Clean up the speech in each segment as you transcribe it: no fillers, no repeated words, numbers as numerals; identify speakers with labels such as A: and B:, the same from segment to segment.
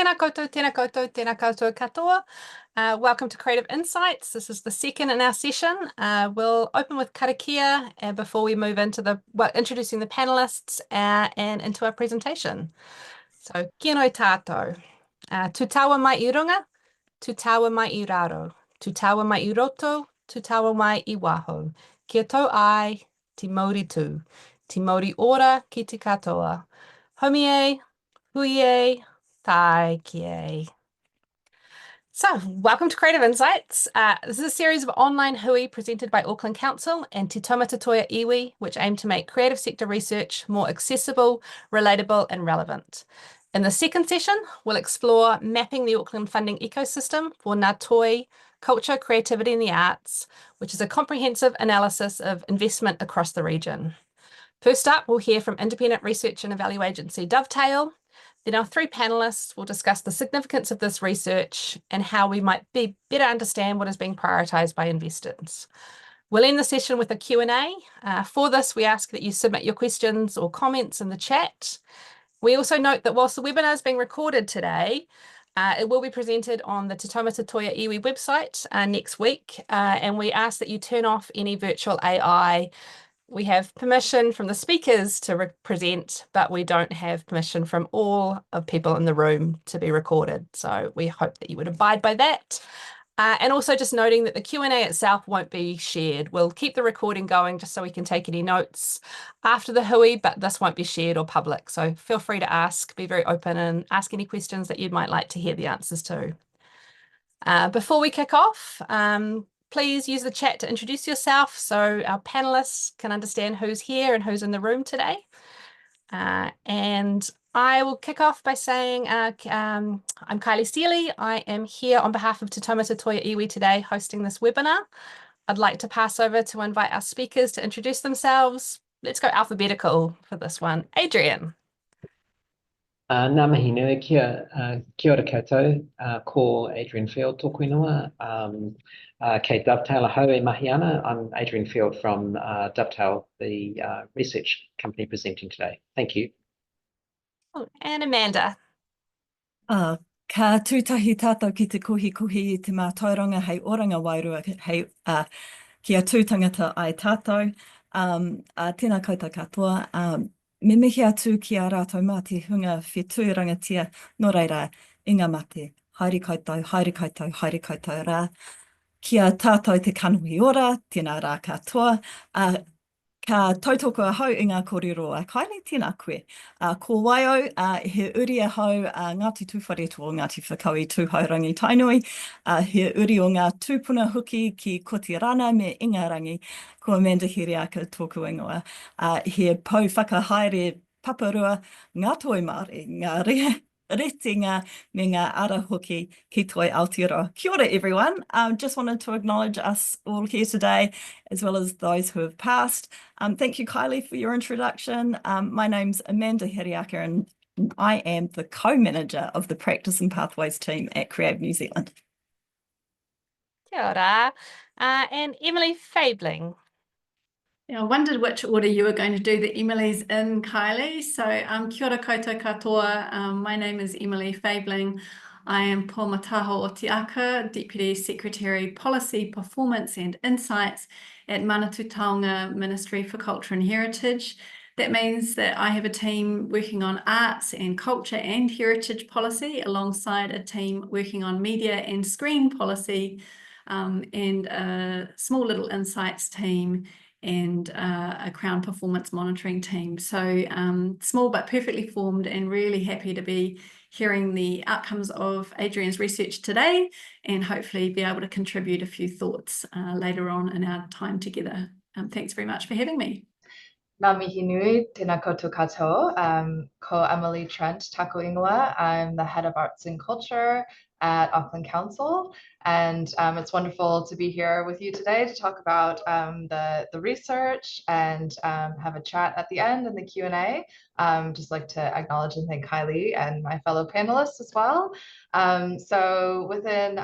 A: tēnā koutou, tēnā koutou katoa. Welcome to Creative Insights. This is the second in our session. We'll open with karakia before we move into introducing the panelists and into our presentation. So, kia noi tātou. Tu taua mai I runga, tu taua mai I raro, tu taua mai I roto, tu taua mai I waho. Kia tau ai, te mauri tū, te mauri ora ki te katoa. Homie e, hui e, tai ki e. So, welcome to Creative Insights. This is a series of online hui presented by Auckland Council and Te Taumata Toi-a-Iwi, which aim to make creative sector research more accessible, relatable, and relevant. In the second session, we'll explore mapping the Auckland funding ecosystem for Ngā Toi, culture, creativity, and the arts, which is a comprehensive analysis of investment across the region. First up, we'll hear from independent research and evaluation agency Dovetail. Then our three panelists will discuss the significance of this research and how we might better understand what is being prioritised by investors. We'll end the session with a Q&A. For this, we ask that you submit your questions or comments in the chat. We also note that whilst the webinar is being recorded today, it will be presented on the Te Taumata Toi-a-Iwi website next week, and we ask that you turn off any virtual AI. We have permission from the speakers to present, but we don't have permission from all of people in the room to be recorded. So we hope that you would abide by that. And also just noting that the Q&A itself won't be shared. We'll keep the recording going just so we can take any notes after the hui, but this won't be shared or public. So feel free to ask, be very open and ask any questions that you might like to hear the answers to. Before we kick off, please use the chat to introduce yourself so our panelists can understand who's here and who's in the room today. And I will kick off by saying I'm Kylie Steele. I am here on behalf of Te Taumata Toi-a-Iwi today hosting this webinar. I'd like to pass over to invite our speakers to introduce themselves. Let's go alphabetical for this one. Adrian.
B: Ngā mihi nui, kia ora koutou, ko Adrian Field tōku ingoa. Kei Dovetail ahau e mahi ana. I'm Adrian Field from Dovetail, the research company presenting today. Thank you.
A: Oh, and Amanda.
C: Ka tūtahi tātou ki te kuhi I te mātauranga hei oranga wairua hei kia tūtangata ai tātou. Tēnā koutou katoa. Me mihi atu ki a rātou mā te hunga whetū rangatia, nō reira, inga mate, haere koutou, haere koutou, haere koutou rā. Kia tātou te kanohi ora, tēnā rā katoa. Ka tautoko ahau I ngā kōrero a Kylie, tēnā koe. Ko waio, he uri ahau Ngāti Tūwhareto o Ngāti Whakaui Tūhaurangi Tainui. He uri o ngā tūpuna huki ki Kotirana me Ingarangi, ko Amanda Hiriaka tōku ingoa. He pau whakahaere paparua ngā toi Māori, ngā retinga me ngā ara hoki ki toi Aotearoa. Kia ora everyone. Just wanted to acknowledge us all here today, as well as those who have passed. Thank you, Kylie, for your introduction. My name's Amanda Hiriaka, and I am the co-manager of the Practice and Pathways team at Creative New Zealand.
A: Kia ora. And Emily Fabling.
D: Yeah, I wondered which order you were going to do the Emily's in, Kylie. So kia ora koutou katoa. My name is Emily Fabling. I am Pōmataho o Te Aka, Deputy Secretary Policy, Performance and Insights at Manatū Taonga Ministry for Culture and Heritage. That means that I have a team working on arts and culture and heritage policy, alongside a team working on media and screen policy, and a small little insights team and a Crown performance monitoring team. So small but perfectly formed, and really happy to be hearing the outcomes of Adrian's research today, and hopefully be able to contribute a few thoughts later on in our time together. Thanks very much for having me.
E: Ngā mihi nui, tēnā koutou katoa. Ko Emily Trent tako ingoa. I'm the head of arts and culture at Auckland Council, and it's wonderful to be here with you today to talk about the research and have a chat at the end in the Q&A. Just like to acknowledge and thank Kylie and my fellow panelists as well. So within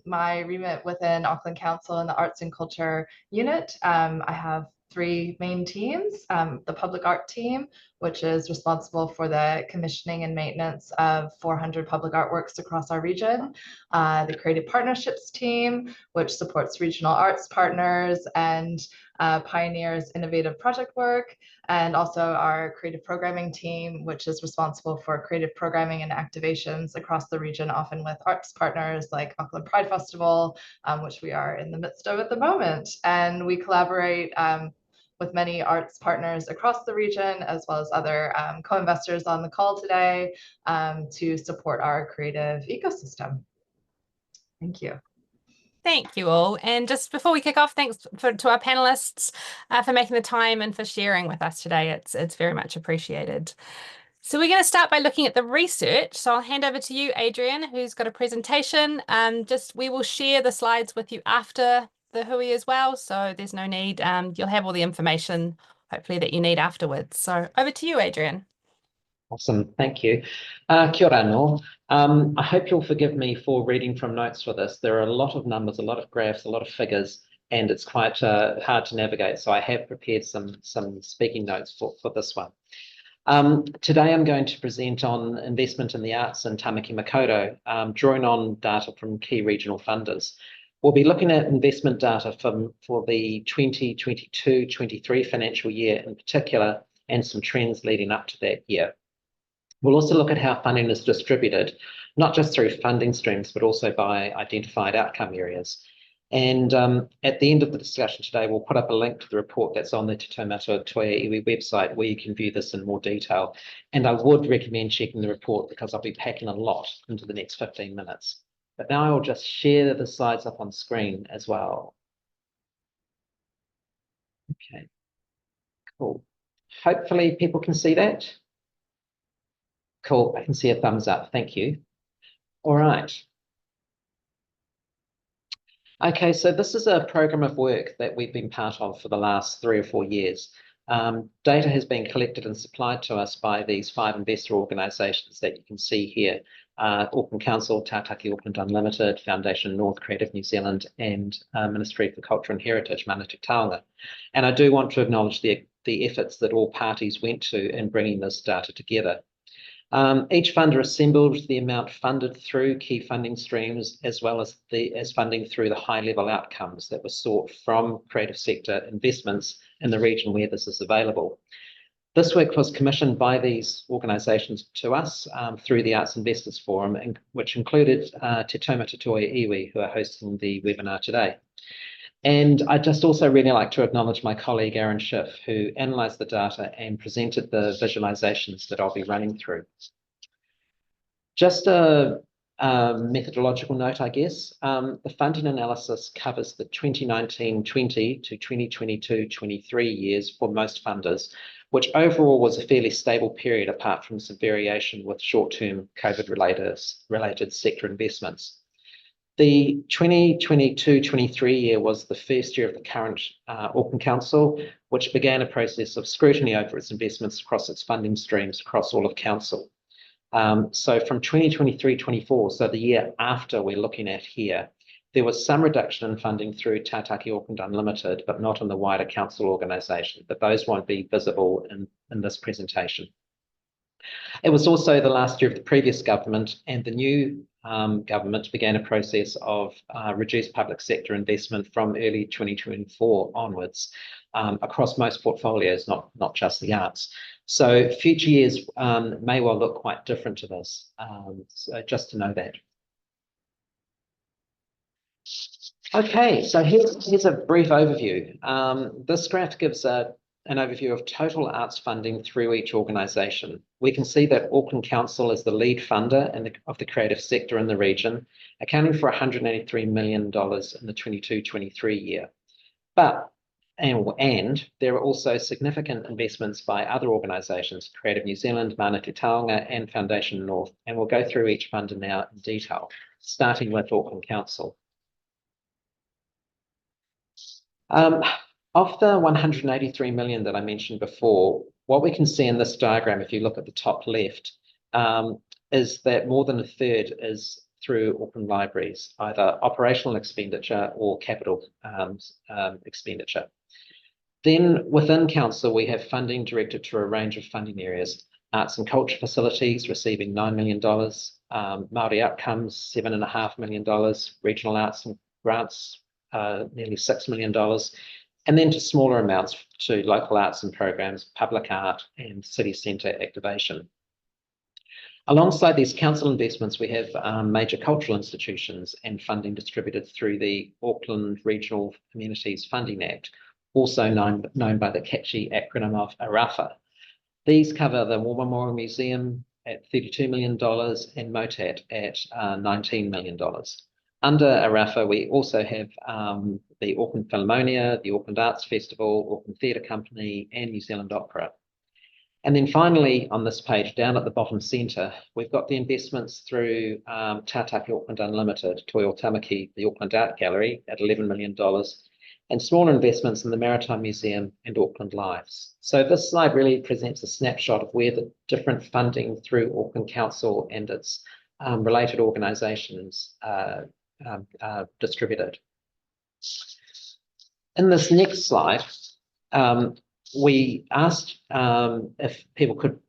E: my remit within Auckland Council and the Arts and Culture Unit, I have three main teams. The public art team, which is responsible for the commissioning and maintenance of 400 public artworks across our region. The Creative Partnerships team, which supports regional arts partners and pioneers innovative project work, and also our creative programming team, which is responsible for creative programming and activations across the region, often with arts partners like Auckland Pride Festival, which we are in the midst of at the moment. And we collaborate with many arts partners across the region, as well as other co-investors on the call today, to support our creative ecosystem. Thank you.
A: Thank you all. And just before we kick off, thanks to our panelists for making the time and for sharing with us today. It's very much appreciated. So we're going to start by looking at the research. So I'll hand over to you, Adrian, who's got a presentation. We will share the slides with you after the hui as well. So there's no need. You'll have all the information, hopefully, that you need afterwards. So over to you, Adrian.
B: Awesome, thank you. Kia ora anō. I hope you'll forgive me for reading from notes for this. There are a lot of numbers, a lot of graphs, a lot of figures, and it's quite hard to navigate. So I have prepared some speaking notes for this one. Today I'm going to present on investment in the arts in Tamaki Makaurau, drawing on data from key regional funders. We'll be looking at investment data for the 2022-23 financial year in particular, and some trends leading up to that year. We'll also look at how funding is distributed, not just through funding streams, but also by identified outcome areas. And at the end of the discussion today, we'll put up a link to the report that's on the Te Taumata Toi-a-Iwi website, where you can view this in more detail. And I would recommend checking the report, because I'll be packing a lot into the next 15 minutes. But now I will just share the slides up on screen as well. Okay, cool. Hopefully people can see that. Cool, I can see a thumbs up, thank you. All right. Okay, so this is a program of work that we've been part of for the last 3 or 4 years. Data has been collected and supplied to us by these 5 investor organisations that you can see here. Auckland Council, Tātaki Auckland Unlimited, Foundation North, Creative New Zealand, and Ministry for Culture and Heritage, Manatū Taonga. And I do want to acknowledge the efforts that all parties went to in bringing this data together. Each funder assembled the amount funded through key funding streams, as well as funding through the high-level outcomes that were sought from creative sector investments in the region where this is available. This work was commissioned by these organisations to us through the Arts Investors Forum, which included Te Taumata Toi-a-Iwi, who are hosting the webinar today. And I'd just also really like to acknowledge my colleague Aaron Schiff, who analysed the data and presented the visualisations that I'll be running through. Just a methodological note, I guess. The funding analysis covers the 2019-20 to 2022-23 years for most funders, which overall was a fairly stable period apart from some variation with short-term COVID-related sector investments. The 2022-23 year was the first year of the current Auckland Council, which began a process of scrutiny over its investments across its funding streams across all of Council. So from 2023-24, so the year after we're looking at here, there was some reduction in funding through Tātaki Auckland Unlimited, but not in the wider Council organisation, but those won't be visible in this presentation. It was also the last year of the previous government, and the new government began a process of reduced public sector investment from early 2024 onwards across most portfolios, not just the arts. So future years may well look quite different to this, so just to know that. Okay, so here's a brief overview. This graph gives an overview of total arts funding through each organisation. We can see that Auckland Council is the lead funder of the creative sector in the region, accounting for $183 million in the 22-23 year. And there are also significant investments by other organisations, Creative New Zealand, Manatū Taonga, and Foundation North, and we'll go through each funder now in detail, starting with Auckland Council. Of the 183 million that I mentioned before, what we can see in this diagram, if you look at the top left, is that more than a third is through Auckland Libraries, either operational expenditure or capital expenditure. Then within council, we have funding directed to a range of funding areas. Arts and culture facilities receiving $9 million, Māori outcomes, $7.5 million, regional arts and grants, nearly $6 million, and then to smaller amounts to local arts and programs, public art, and city centre activation. Alongside these council investments, we have major cultural institutions and funding distributed through the Auckland Regional Communities Funding Act, also known by the catchy acronym of ARAFA. These cover the War Memorial Museum at $32 million and MOTAT at $19 million. Under ARAFA, we also have the Auckland Philharmonia, the Auckland Arts Festival, Auckland Theatre Company, and New Zealand Opera. And then finally, on this page, down at the bottom centre, we've got the investments through Tātaki Auckland Unlimited, Toi Tamaki, the Auckland Art Gallery at $11 million, and smaller investments in the Maritime Museum and Auckland Lives. So this slide really presents a snapshot of where the different funding through Auckland Council and its related organisations are distributed. In this next slide, we asked if people could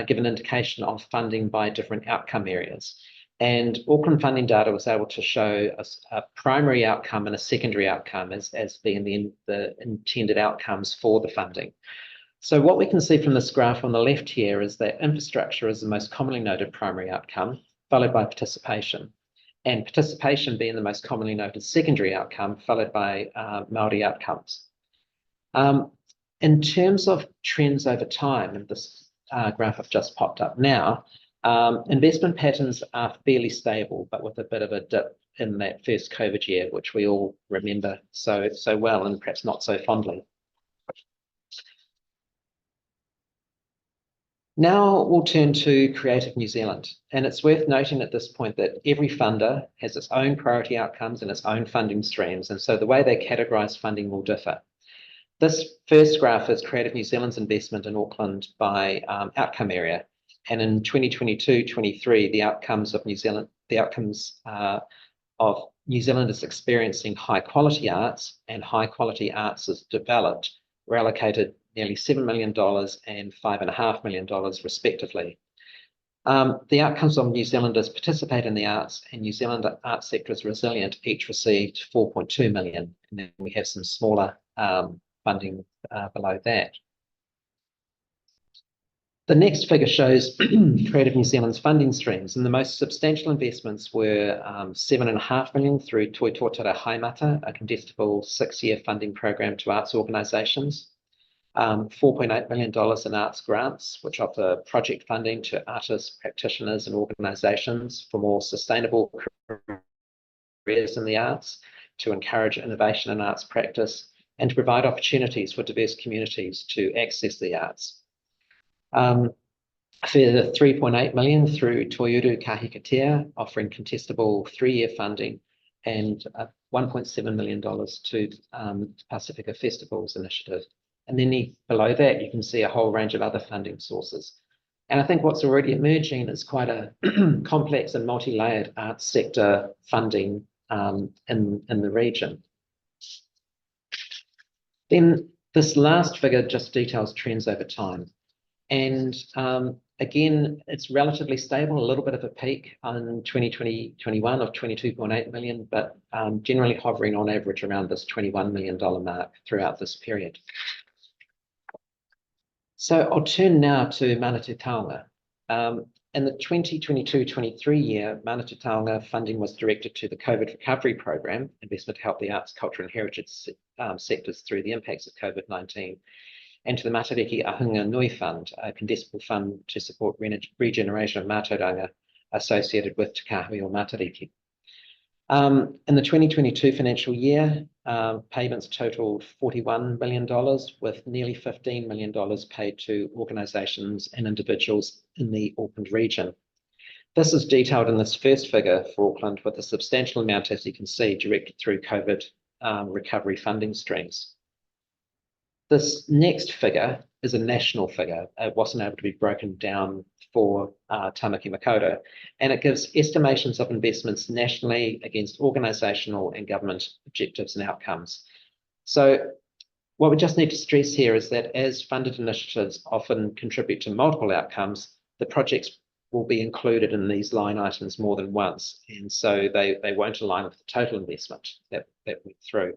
B: give an indication of funding by different outcome areas. And Auckland funding data was able to show a primary outcome and a secondary outcome as being the intended outcomes for the funding. So what we can see from this graph on the left here is that infrastructure is the most commonly noted primary outcome, followed by participation. And participation being the most commonly noted secondary outcome, followed by Māori outcomes. In terms of trends over time, and this graph I've just popped up now, investment patterns are fairly stable, but with a bit of a dip in that first COVID year, which we all remember so well and perhaps not so fondly. Now we'll turn to Creative New Zealand, and it's worth noting at this point that every funder has its own priority outcomes and its own funding streams, and so the way they categorise funding will differ. This first graph is Creative New Zealand's investment in Auckland by outcome area. And in 2022-23, the outcomes of New Zealanders experiencing high quality arts and high quality arts as developed were allocated nearly $7 million and $5.5 million respectively. The outcomes of New Zealanders participate in the arts and New Zealand art sector is resilient each received $4.2 million. And then we have some smaller funding below that. The next figure shows Creative New Zealand's funding streams, and the most substantial investments were $7.5 million through Toi Tōtara Haimata, a contestable 6-year funding program to arts organisations, $4.8 million in arts grants, which offer project funding to artists, practitioners and organisations for more sustainable careers in the arts, to encourage innovation in arts practice, and to provide opportunities for diverse communities to access the arts. Further $3.8 million through Toiuru Kahikatea, offering contestable 3-year funding, and $1.7 million to Pacifica Festivals Initiative. And then below that, you can see a whole range of other funding sources. And I think what's already emerging is quite a complex and multi-layered arts sector funding in the region. Then this last figure just details trends over time. And again, it's relatively stable, a little bit of a peak on 2020-21 of $22.8 million, but generally hovering on average around this $21 million mark throughout this period. So I'll turn now to Manatū Taonga. In the 2022-23 year, Manatū Taonga funding was directed to the COVID recovery program, investment to help the arts, culture and heritage sectors through the impacts of COVID-19, and to the Matariki Ahunga Nui Fund, a contestable fund to support regeneration of mātauranga associated with Te Kahui o Matariki. In the 2022 financial year, payments totaled $41 million, with nearly $15 million paid to organisations and individuals in the Auckland region. This is detailed in this first figure for Auckland, with a substantial amount, as you can see, directed through COVID recovery funding streams. This next figure is a national figure. It wasn't able to be broken down for Tamaki Makaurau, and it gives estimations of investments nationally against organisational and government objectives and outcomes. So What we just need to stress here is that as funded initiatives often contribute to multiple outcomes, the projects will be included in these line items more than once, and so they won't align with the total investment that went through.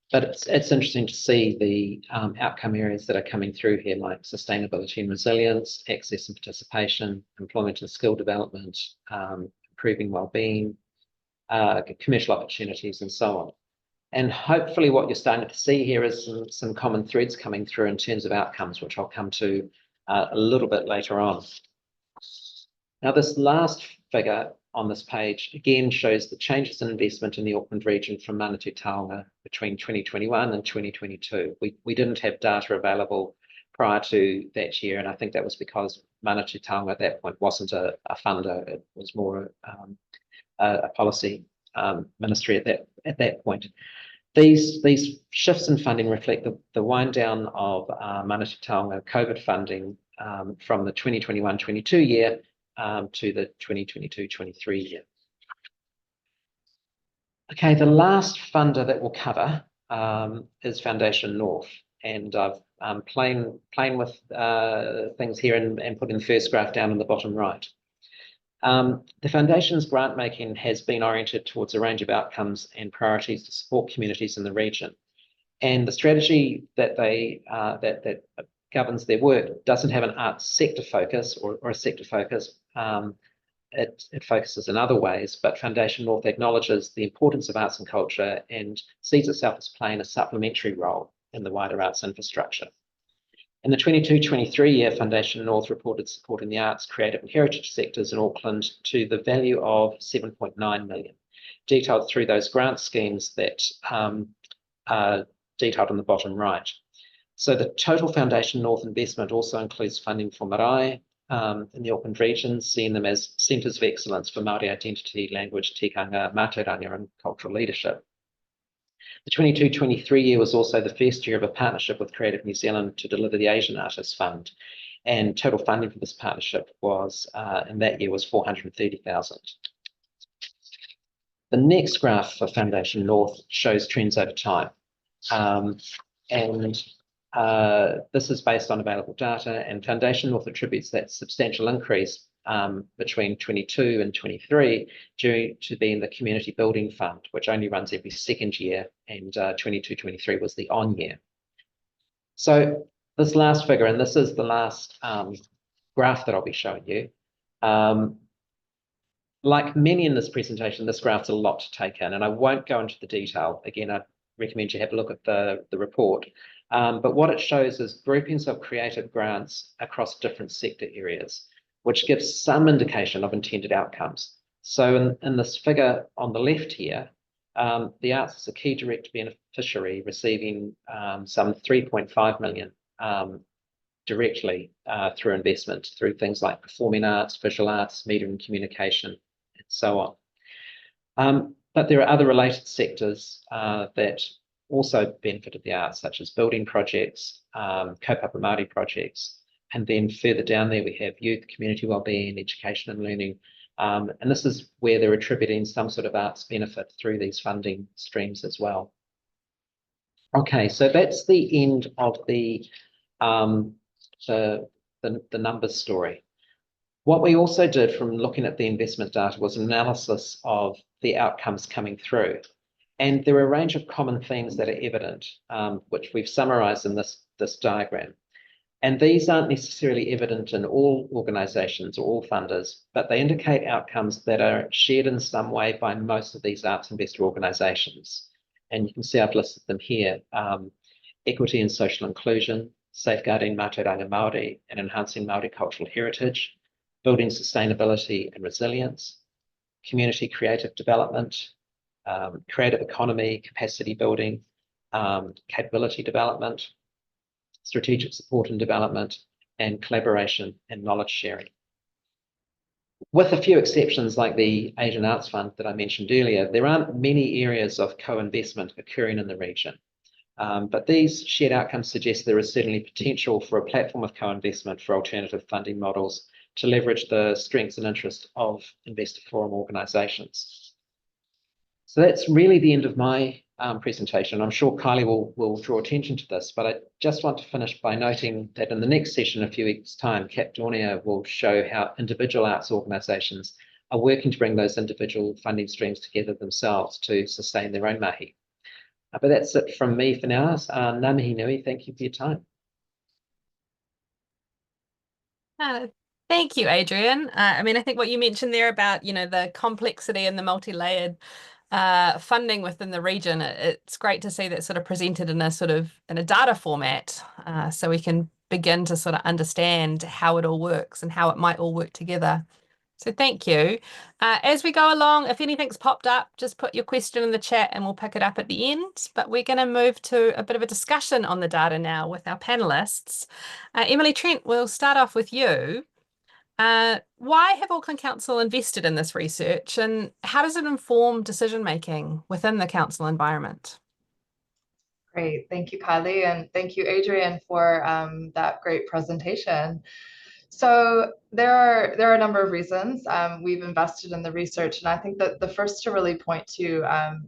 B: But it's interesting to see the outcome areas that are coming through here, like sustainability and resilience, access and participation, employment and skill development, improving well-being, commercial opportunities, and so on. And hopefully what you're starting to see here is some common threads coming through in terms of outcomes, which I'll come to a little bit later on. Now, this last figure on this page again shows the changes in investment in the Auckland region from Manatū Taonga between 2021 and 2022. We didn't have data available prior to that year, and I think that was because Manatū Taonga at that point wasn't a funder. It was more a policy ministry at that point. These shifts in funding reflect the wind down of Manatū Taonga COVID funding from the 2021-22 year to the 2022-23 year. Okay, the last funder that we'll cover is Foundation North, and I've playing with things here and putting the first graph down in the bottom right. The Foundation's grant making has been oriented towards a range of outcomes and priorities to support communities in the region, and the strategy that that governs their work doesn't have an arts sector focus or a sector focus. It focuses in other ways, but Foundation North acknowledges the importance of arts and culture and sees itself as playing a supplementary role in the wider arts infrastructure. In the 22-23 year, Foundation North reported supporting the arts, creative and heritage sectors in Auckland to the value of 7.9 million, detailed through those grant schemes that are detailed on the bottom right. So the total Foundation North investment also includes funding for marae in the Auckland region, seeing them as centres of excellence for Māori identity, language, tikanga, mātauranga and cultural leadership. The 22-23 year was also the first year of a partnership with Creative New Zealand to deliver the Asian Artists Fund, and total funding for this partnership was, in that year, was 430,000. The next graph for Foundation North shows trends over time. This is based on available data, and Foundation North attributes that substantial increase between 22 and 23 due to being the Community Building Fund, which only runs every second year, and 22-23 was the on year. So this last figure, and this is the last graph that I'll be showing you, like many in this presentation, this graph's a lot to take in, and I won't go into the detail. Again, I recommend you have a look at the report. But what it shows is groupings of creative grants across different sector areas, which gives some indication of intended outcomes. So in this figure on the left here, the arts is a key direct beneficiary, receiving some 3.5 million directly through investment through things like performing arts, visual arts, media and communication, and so on. But there are other related sectors that also benefited the arts, such as building projects, kaupapa Māori projects, and then further down there we have youth, community wellbeing, education and learning, and this is where they're attributing some sort of arts benefit through these funding streams as well. Okay, so that's the end of the numbers story. What we also did from looking at the investment data was analysis of the outcomes coming through. And there are a range of common themes that are evident, which we've summarised in this diagram. And these aren't necessarily evident in all organisations or all funders, but they indicate outcomes that are shared in some way by most of these arts investor organisations. And you can see I've listed them here: equity and social inclusion, safeguarding Mātauranga Māori and enhancing Māori cultural heritage, building sustainability and resilience, community creative development, creative economy, capacity building, capability development, strategic support and development, and collaboration and knowledge sharing. With a few exceptions like the Asian Arts Fund that I mentioned earlier, there aren't many areas of co-investment occurring in the region. But these shared outcomes suggest there is certainly potential for a platform of co-investment for alternative funding models to leverage the strengths and interests of investor forum organisations. So that's really the end of my presentation. I'm sure Kylie will draw attention to this, but I just want to finish by noting that in the next session, a few weeks' time, Cap Dornier will show how individual arts organisations are working to bring those individual funding streams together themselves to sustain their own mahi. But that's it from me for now. Ngā mihi nui, thank you for your time.
A: Thank you, Adrian. I mean, I think what you mentioned there about, the complexity and the multi-layered funding within the region, it's great to see that sort of presented in a data format, so we can begin to sort of understand how it all works and how it might all work together. So thank you. As we go along, if anything's popped up, just put your question in the chat and we'll pick it up at the end. But we're going to move to a bit of a discussion on the data now with our panelists. Emily Trent, we'll start off with you. Why have Auckland Council invested in this research, and how does it inform decision-making within the council environment?
E: Great, thank you, Kylie, and thank you, Adrian, for that great presentation. So there are a number of reasons we've invested in the research, and I think that the first to really point to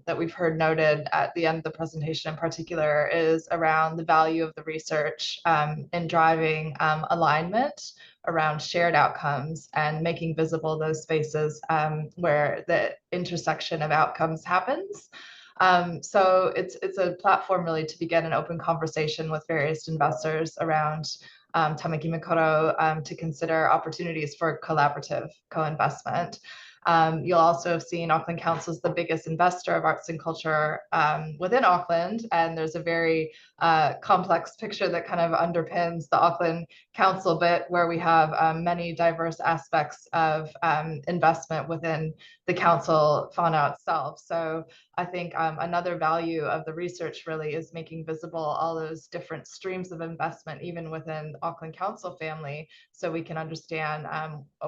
E: that we've heard noted at the end of the presentation in particular is around the value of the research in driving alignment around shared outcomes and making visible those spaces where the intersection of outcomes happens. So it's a platform really to begin an open conversation with various investors around tamaki makaurau to consider opportunities for collaborative co-investment. You'll also have seen Auckland Council is the biggest investor of arts and culture within Auckland, and there's a very complex picture that kind of underpins the Auckland Council bit, where we have many diverse aspects of investment within the council fauna itself. So I think another value of the research really is making visible all those different streams of investment, even within the Auckland Council family, so we can understand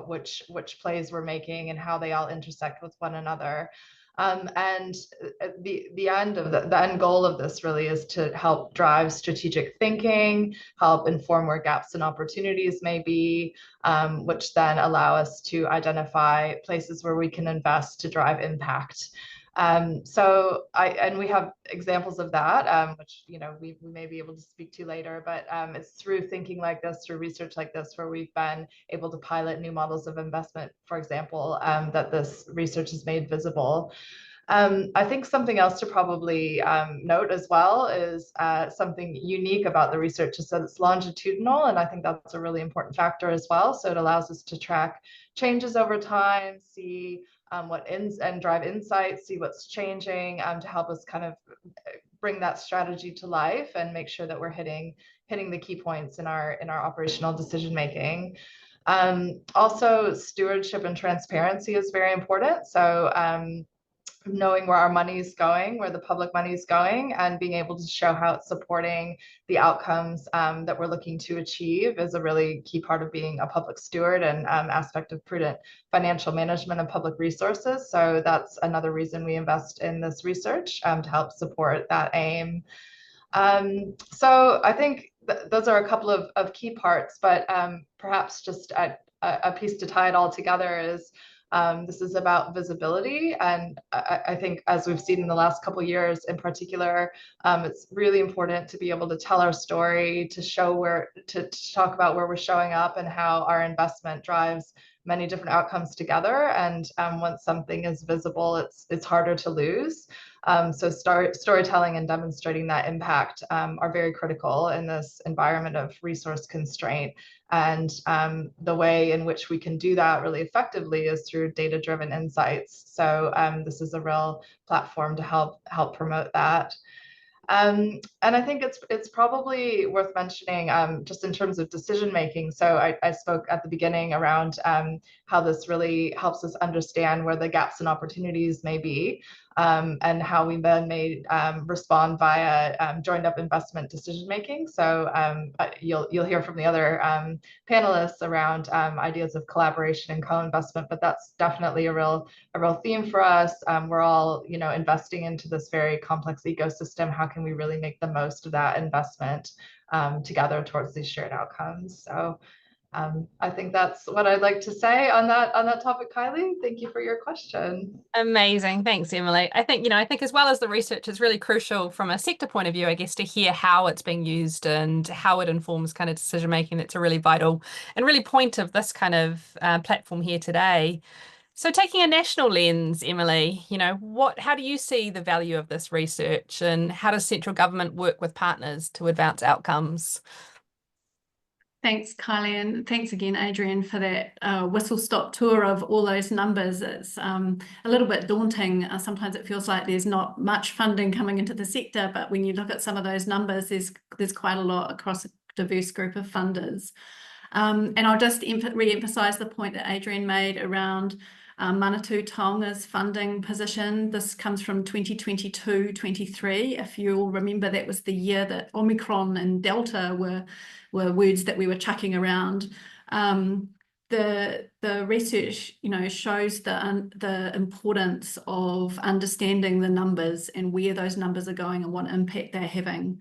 E: which plays we're making and how they all intersect with one another. And the end goal of this really is to help drive strategic thinking, help inform where gaps and opportunities may be, which then allow us to identify places where we can invest to drive impact. And we have examples of that, which we may be able to speak to later, but it's through thinking like this, through research like this, where we've been able to pilot new models of investment, for example, that this research has made visible. I think something else to probably note as well is something unique about the research is that it's longitudinal, and I think that's a really important factor as well. So it allows us to track changes over time, see what ends and drive insights, see what's changing to help us kind of bring that strategy to life and make sure that we're hitting the key points in our operational decision making. Also, stewardship and transparency is very important. So knowing where our money is going, where the public money is going, and being able to show how it's supporting the outcomes that we're looking to achieve is a really key part of being a public steward and aspect of prudent financial management of public resources. So that's another reason we invest in this research to help support that aim. So I think those are a couple of key parts, but perhaps just a piece to tie it all together is this is about visibility, and I think as we've seen in the last couple of years in particular, it's really important to be able to tell our story, to show to talk about where we're showing up and how our investment drives many different outcomes together. And once something is visible, it's harder to lose. So storytelling and demonstrating that impact are very critical in this environment of resource constraint. And the way in which we can do that really effectively is through data-driven insights. So this is a real platform to help promote that. And I think it's probably worth mentioning just in terms of decision making. So I spoke at the beginning around how this really helps us understand where the gaps and opportunities may be, and how we then may respond via joined up investment decision making. So you'll hear from the other panelists around ideas of collaboration and co-investment, but that's definitely a real theme for us. We're all investing into this very complex ecosystem. How can we really make the most of that investment together towards these shared outcomes? So I think that's what I'd like to say on that topic, Kylie. Thank you for your question.
A: Amazing. Thanks, Emily. I think, I think as well as the research, is really crucial from a sector point of view, I guess, to hear how it's being used and how it informs kind of decision making. It's a really vital and really point of this kind of platform here today. So taking a national lens, Emily, how do you see the value of this research, and how does central government work with partners to advance outcomes?
D: Thanks, Kylie, and thanks again, Adrian, for that whistle-stop tour of all those numbers. It's a little bit daunting. Sometimes it feels like there's not much funding coming into the sector, but when you look at some of those numbers, there's quite a lot across a diverse group of funders. And I'll just re-emphasise the point that Adrian made around Manatū Taonga's funding position. This comes from 2022-23. If you'll remember, that was the year that Omicron and Delta were words that we were chucking around. The research, shows the importance of understanding the numbers and where those numbers are going and what impact they're having.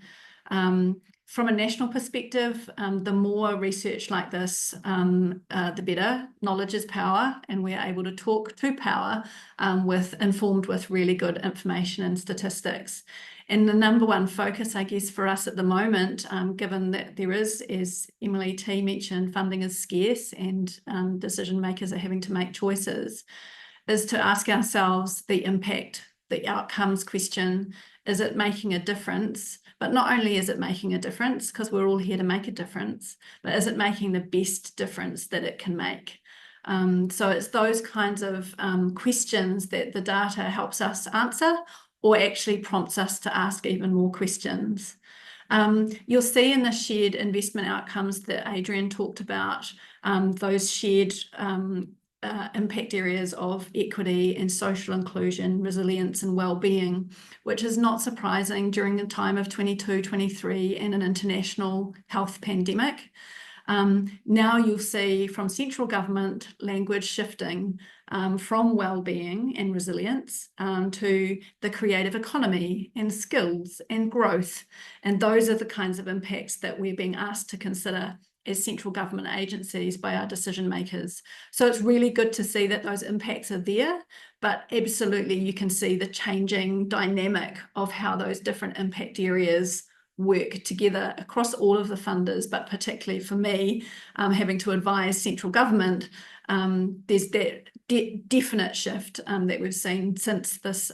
D: From a national perspective, the more research like this, the better. Knowledge is power, and we're able to talk to power informed with really good information and statistics. And the number one focus, I guess, for us at the moment, given that there is, as Emily T mentioned, funding is scarce and decision makers are having to make choices, is to ask ourselves the impact, the outcomes question. Is it making a difference? But not only is it making a difference, because we're all here to make a difference, but is it making the best difference that it can make? So it's those kinds of questions that the data helps us answer, or actually prompts us to ask even more questions. You'll see in the shared investment outcomes that Adrian talked about, those shared impact areas of equity and social inclusion, resilience and well-being, which is not surprising during the time of 22-23 and an international health pandemic. Now you'll see from central government language shifting from well-being and resilience to the creative economy and skills and growth. And those are the kinds of impacts that we're being asked to consider as central government agencies by our decision makers. So it's really good to see that those impacts are there, but absolutely you can see the changing dynamic of how those different impact areas work together across all of the funders, but particularly for me, having to advise central government, there's that definite shift that we've seen since this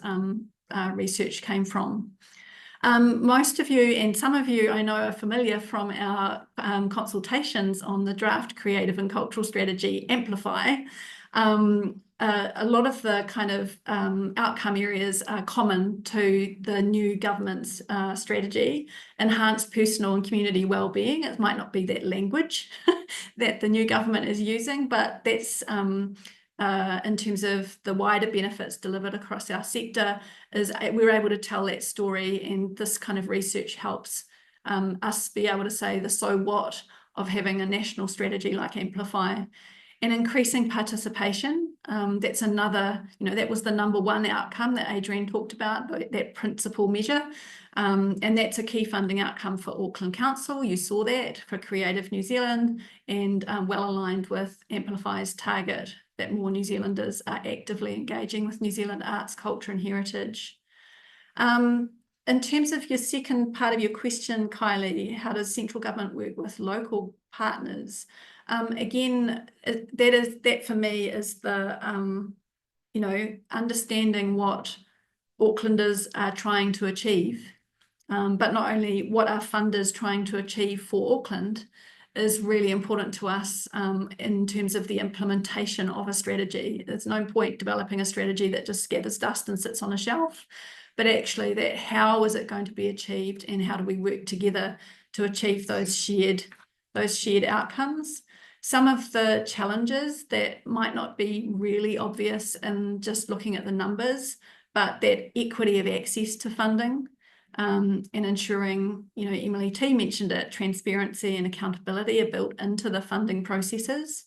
D: research came from. Most of you and some of you I know are familiar from our consultations on the draft Creative and Cultural Strategy Amplify. A lot of the kind of outcome areas are common to the new government's strategy. Enhanced personal and community wellbeing. It might not be that language that the new government is using, but that's in terms of the wider benefits delivered across our sector, is we're able to tell that story, and this kind of research helps us be able to say the so what of having a national strategy like Amplify. And increasing participation, that's another, that was the number one outcome that Adrian talked about, that principal measure. And that's a key funding outcome for Auckland Council. You saw that for Creative New Zealand, and well aligned with Amplify's target that more New Zealanders are actively engaging with New Zealand arts, culture and heritage. In terms of your second part of your question, Kylie, how does central government work with local partners? Again, that for me is the, understanding what Aucklanders are trying to achieve, but not only what are funders trying to achieve for Auckland is really important to us in terms of the implementation of a strategy. There's no point developing a strategy that just gathers dust and sits on a shelf, but actually that how is it going to be achieved, and how do we work together to achieve those shared outcomes. Some of the challenges that might not be really obvious in just looking at the numbers, but that equity of access to funding, and ensuring, Emily T mentioned it, transparency and accountability are built into the funding processes.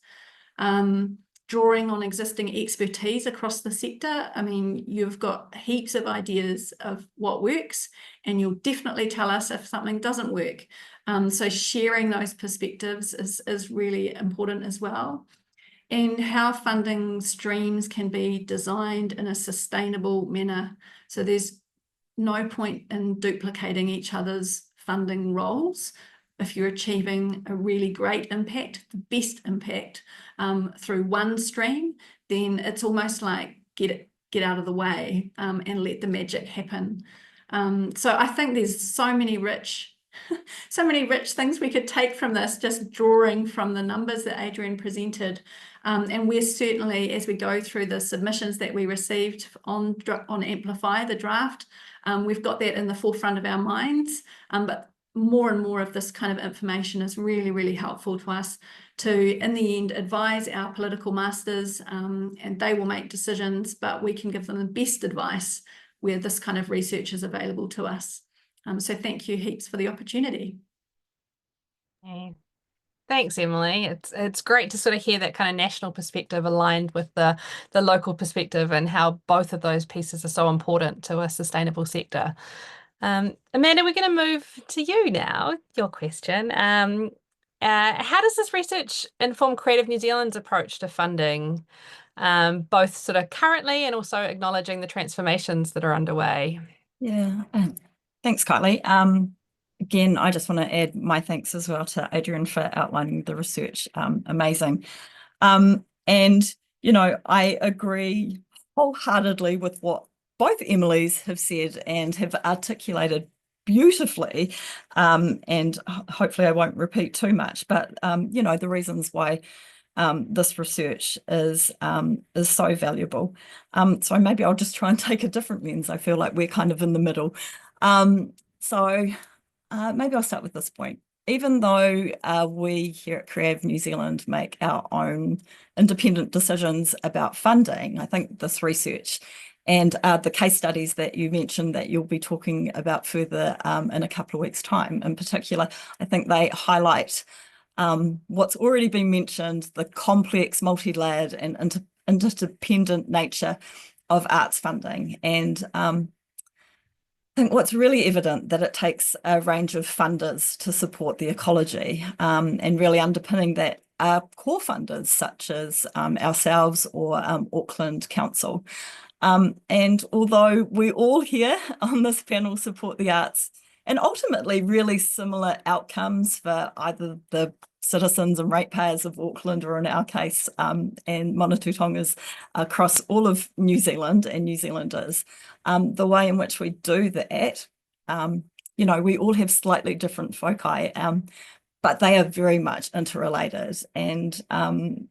D: drawing on existing expertise across the sector. I mean, you've got heaps of ideas of what works, and you'll definitely tell us if something doesn't work. So sharing those perspectives is really important as well. And how funding streams can be designed in a sustainable manner. So there's no point in duplicating each other's funding roles. If you're achieving a really great impact, the best impact through one stream, then it's almost like get out of the way and let the magic happen. So I think there's so many rich things we could take from this, just drawing from the numbers that Adrian presented. And we're certainly, as we go through the submissions that we received on Amplify, the draft, we've got that in the forefront of our minds. But more and more of this kind of information is really, really helpful to us to, in the end, advise our political masters, and they will make decisions, but we can give them the best advice where this kind of research is available to us. So thank you heaps for the opportunity.
A: Okay. Thanks, Emily. It's great to sort of hear that kind of national perspective aligned with the local perspective, and how both of those pieces are so important to a sustainable sector. Amanda, we're going to move to you now, your question. How does this research inform Creative New Zealand's approach to funding, both sort of currently and also acknowledging the transformations that are underway?
C: Yeah, thanks, Kylie. Again, I just want to add my thanks as well to Adrian for outlining the research. Amazing. And, you know, I agree wholeheartedly with what both Emilys have said and have articulated beautifully. And hopefully I won't repeat too much, but, you know, the reasons why this research is so valuable. So maybe I'll just try and take a different lens. I feel like we're kind of in the middle. Maybe I'll start with this point. Even though we here at Creative New Zealand make our own independent decisions about funding, I think this research and the case studies that you mentioned that you'll be talking about further in a couple of weeks' time in particular, I think they highlight what's already been mentioned, the complex, multi-layered and interdependent nature of arts funding. And I think what's really evident that it takes a range of funders to support the ecology, and really underpinning that are core funders such as ourselves or Auckland Council. And although we all here on this panel support the arts and ultimately really similar outcomes for either the citizens and ratepayers of Auckland, or in our case, and Manatū Tongas across all of New Zealand and New Zealanders, the way in which we do that, you know, we all have slightly different foci, but they are very much interrelated. And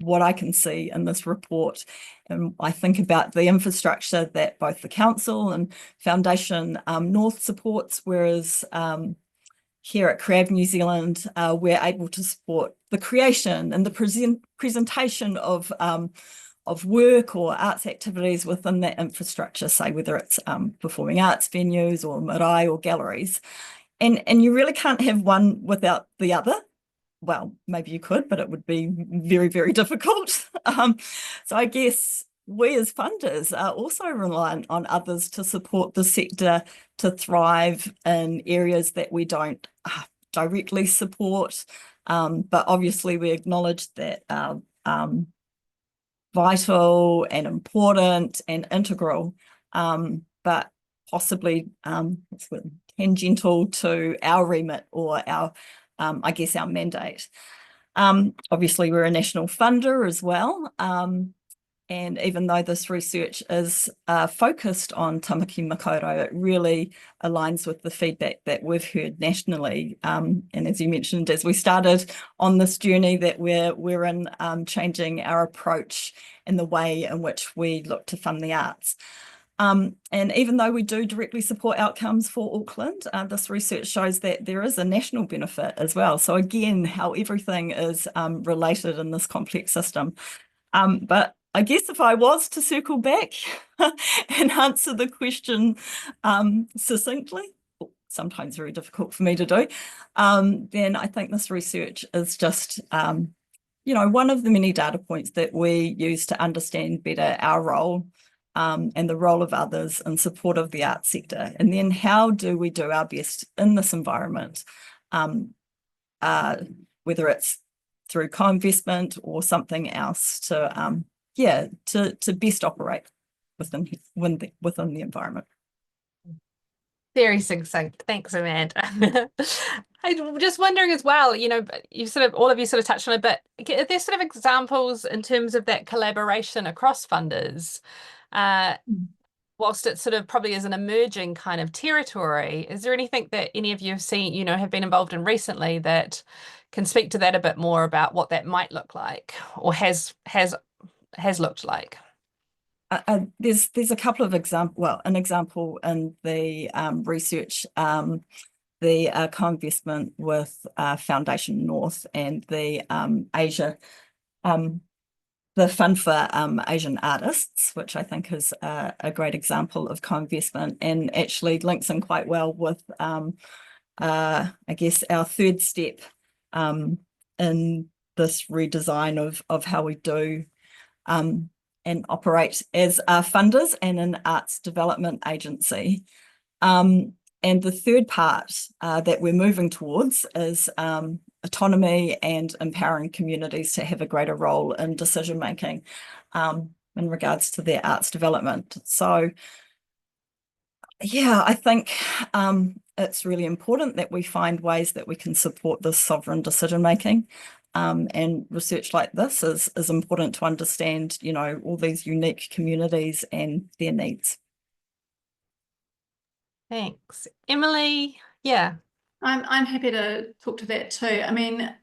C: what I can see in this report, and I think about the infrastructure that both the council and Foundation North supports, whereas here at Creative New Zealand, we're able to support the creation and the presentation of work or arts activities within that infrastructure, say whether it's performing arts venues or marae or galleries. And you really can't have one without the other. Well, maybe you could, but it would be very, very difficult. So I guess we as funders are also reliant on others to support the sector to thrive in areas that we don't directly support. But obviously we acknowledge that vital and important and integral, but possibly tangential to our remit or our, I guess, our mandate. Obviously, we're a national funder as well. And even though this research is focused on tamaki makaurau, it really aligns with the feedback that we've heard nationally. And as you mentioned, as we started on this journey that we're in, changing our approach and the way in which we look to fund the arts. And even though we do directly support outcomes for Auckland, this research shows that there is a national benefit as well. So again, how everything is related in this complex system. But I guess if I was to circle back and answer the question succinctly, sometimes very difficult for me to do, then I think this research is just, one of the many data points that we use to understand better our role and the role of others in support of the arts sector. And then how do we do our best in this environment, whether it's through co-investment or something else to best operate within the environment.
A: Very succinct. Thanks, Amanda. I'm just wondering as well, all of you sort of touched on it, but are there sort of examples in terms of that collaboration across funders? Whilst it sort of probably is an emerging kind of territory, is there anything that any of you have seen, have been involved in recently that can speak to that a bit more about what that might look like or has looked like?
C: There's a couple of examples. Well, an example in the research, the co-investment with Foundation North and the Asia, the Fund for Asian Artists, which I think is a great example of co-investment and actually links in quite well with, I guess, our third step in this redesign of how we do and operate as funders and an arts development agency. And the third part that we're moving towards is autonomy and empowering communities to have a greater role in decision making in regards to their arts development. So yeah, I think it's really important that we find ways that we can support this sovereign decision making. And research like this is important to understand, all these unique communities and their needs.
A: Thanks. Emily, yeah.
D: I'm happy to talk to that too. I mean,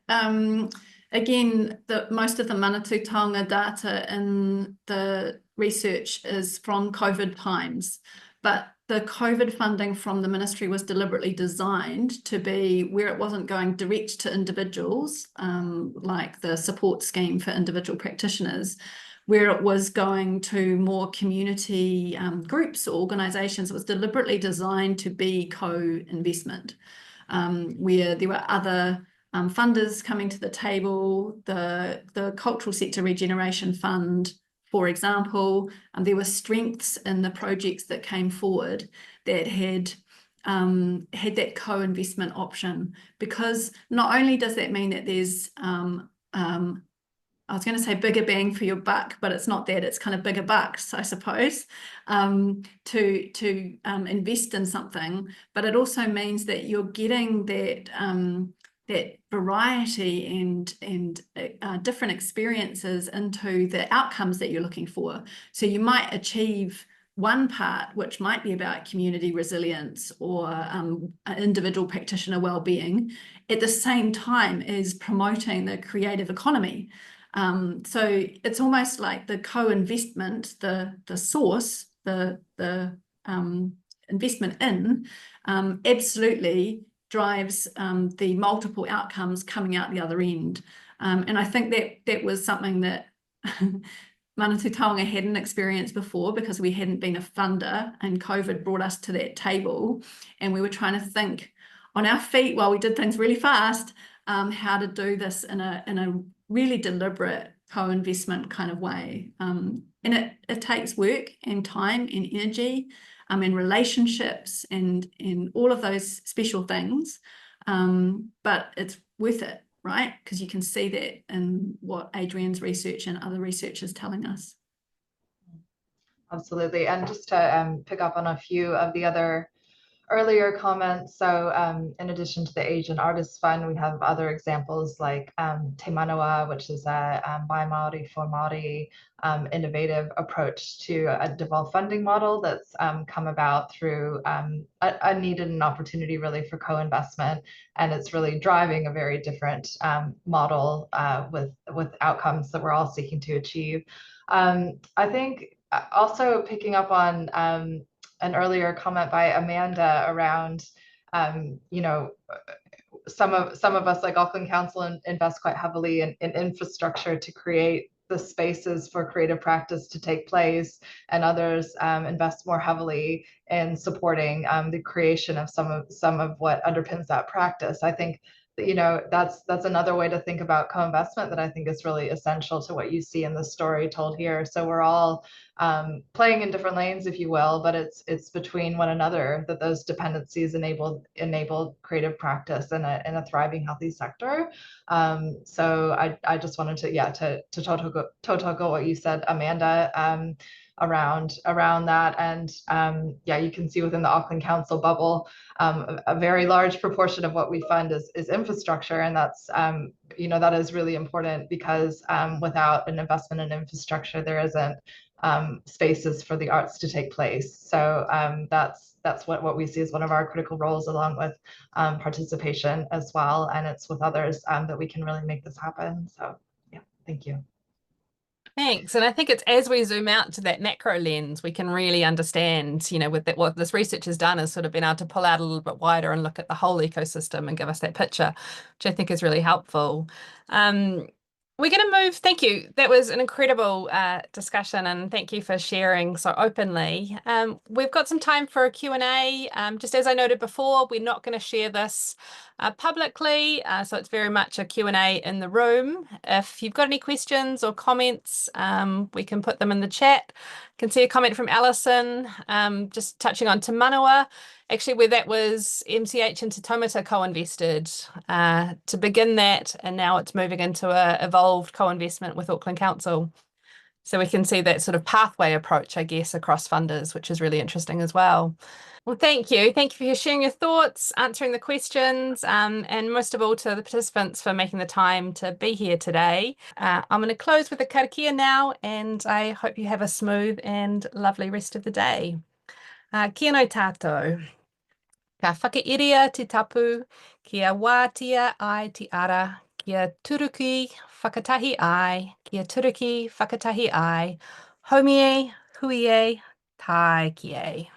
D: again, most of the Manatū Taonga data in the research is from COVID times, but the COVID funding from the ministry was deliberately designed to be where it wasn't going direct to individuals, like the support scheme for individual practitioners, where it was going to more community groups or organisations. It was deliberately designed to be co-investment, where there were other funders coming to the table, the Cultural Sector Regeneration Fund, for example, there were strengths in the projects that came forward that had that co-investment option, because not only does that mean that there's I was going to say bigger bang for your buck, but it's not that, it's kind of bigger bucks, I suppose, to invest in something, but it also means that you're getting that variety and different experiences into the outcomes that you're looking for. So you might achieve one part, which might be about community resilience or individual practitioner well-being, at the same time as promoting the creative economy. So it's almost like the co-investment, the source, the investment in, absolutely drives the multiple outcomes coming out the other end. And I think that was something that Manatū Taonga hadn't experienced before, because we hadn't been a funder, and COVID brought us to that table, and we were trying to think on our feet while we did things really fast, how to do this in a really deliberate co-investment kind of way. And it takes work and time and energy and relationships and all of those special things, but it's worth it, right? Because you can see that in what Adrian's research and other research is telling us.
E: Absolutely. And just to pick up on a few of the other earlier comments, so in addition to the Asian Artists Fund, we have other examples like Te Manawa, which is a by Māori for Māori innovative approach to a devolved funding model that's come about through a need and an opportunity really for co-investment, and it's really driving a very different model with outcomes that we're all seeking to achieve. I think also picking up on an earlier comment by Amanda around, some of us like Auckland Council invest quite heavily in infrastructure to create the spaces for creative practice to take place, and others invest more heavily in supporting the creation of some of what underpins that practice. I think that's another way to think about co-investment that I think is really essential to what you see in the story told here. So we're all playing in different lanes, if you will, but it's between one another that those dependencies enable creative practice in a thriving, healthy sector. So I just wanted to tautoko what you said, Amanda, around that. And you can see within the Auckland Council bubble, a very large proportion of what we fund is infrastructure, and that's that is really important because without an investment in infrastructure, there isn't spaces for the arts to take place. So that's what we see as one of our critical roles, along with participation as well, and it's with others that we can really make this happen. So yeah, thank you.
A: Thanks. And I think it's as we zoom out to that macro lens, we can really understand, with that, what this research has done is sort of been able to pull out a little bit wider and look at the whole ecosystem and give us that picture, which I think is really helpful. We're going to move. Thank you. That was an incredible discussion, and thank you for sharing so openly. We've got some time for a Q&A. Just as I noted before, we're not going to share this publicly, so it's very much a Q&A in the room. If you've got any questions or comments, we can put them in the chat. I can see a comment from Alison, just touching on Te Manawa, actually where that was MCH and Te Taumata co-invested to begin that, and now it's moving into a evolved co-investment with Auckland Council. So we can see that sort of pathway approach, I guess, across funders, which is really interesting as well. Well, thank you. Thank you for sharing your thoughts, answering the questions, and most of all to the participants for making the time to be here today. I'm going to close with a karakia now, and I hope you have a smooth and lovely rest of the day. Kia no tātou. Ka whakairia te tapu, kia wātia ai te ara, kia turuki whakatahi ai, kia turuki whakatahi ai, homie, huie, tai kie.